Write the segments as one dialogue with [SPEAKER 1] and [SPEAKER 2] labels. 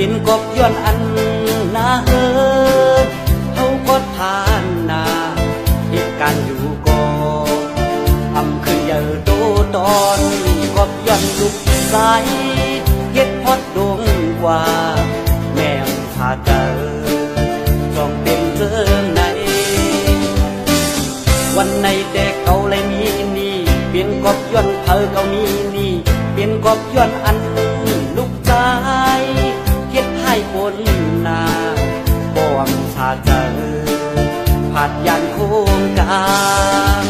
[SPEAKER 1] เป็นกบย้อนอันนาเฮอเขาก็ทานนาเหตุการณ์อยู่ก่อทำขึ้นเยอะโตตอนกบย้อนลุกสายเฮ็ดพอดดวงกว่าแม่งพาเกิดต้องเป็นเรื่องไหนวันในแต่เก่าเลยมีนี่เป็นกบย้อนเธอเก่ามีนี่เป็นกบย้อนอันลูกใจเฮ็ดให้คนนาบ่วงชาเจอผาดยันโคงกลาง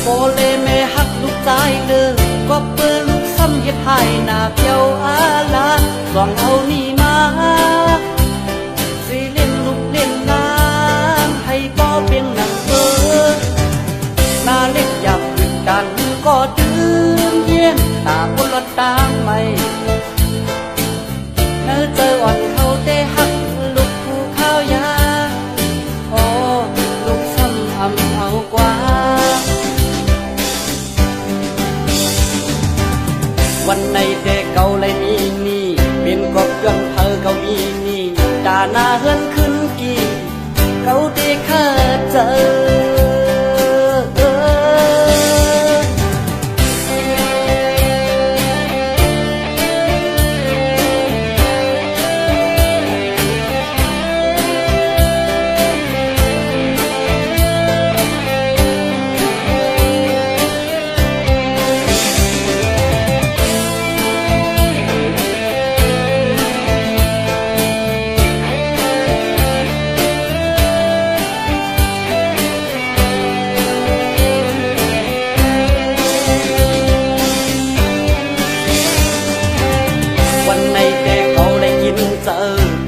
[SPEAKER 1] โอเลแม่ฮักลูกใจเด้อก็เปิดลูกซ้ำเฮ็ดให้นาเปียวอาลาสองเอานี่มาสิเล่นลูกเล่นน้ำให้บ่เป็นหนังเบอนาเล็กอยากขึ้นดันก็ตื่นเย็นตาคนละตางไม่เนื้อเจออ่อนเขาแต่ฮักลูกผู้ข้าวยาโอ้ลูกซ้ำอำเอากว่าวันในแต่เก่าเลยมีนี่เป็นกบย้อนเธอเก่ามีนี่ตาหน้าเฮือนขึ้นกี่เก่าได้ข้าเจอ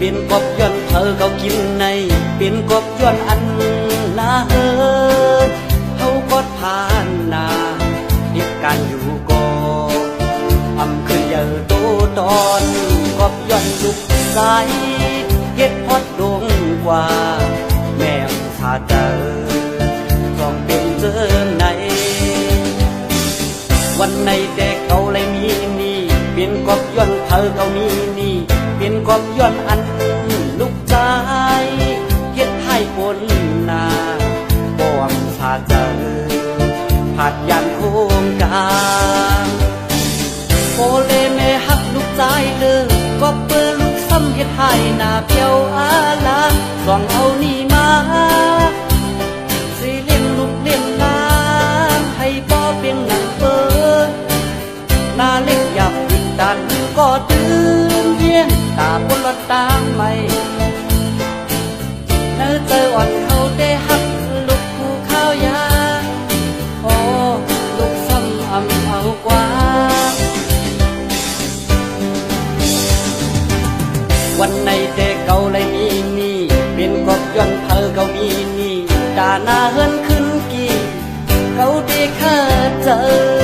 [SPEAKER 1] เป็นกบย้อนเธอเขากินในเป็นกบย้อนอันนาเฮอเขาก็ทานนาเหตุการณ์อยู่ก่อทำขึ้นเยอะโตตอนกบย้อนลุกสายเฮ็ดพอดดวงกว่าแม่งชาเจอต้องเป็นเรื่องไหนวันในแต่เขาเลยมีนี่เป็นกบย้อนเธอเขามีนี่เป็นกบย้อนอันลูกใจเฮ็ดให้คนนาบ่วงชาเจอผาดยันโคงกลางโอเลแม่ฮักลูกใจเด้อก็เปิดลูกซ้ำเฮ็ดให้นาเปียวอาลาสองเอานี่มาสิเล่นลูกเล่นน้ำให้บ่เป็นหนังเบอนาเล็กอยากขึ้นดันก็ตื่นเย็นตาคนละตางไม่เนื้อเจออ่อนเขาได้ฮักลูกผู้ข้าวยาโอ้ลูกซ้ำอำเอากว่าวันในแต่เก่าเลยมีนี่เป็นกบย้อนเธอเก่ามีนี่ตาหน้าเฮือนขึ้นกี่เขาได้ข้าเจอ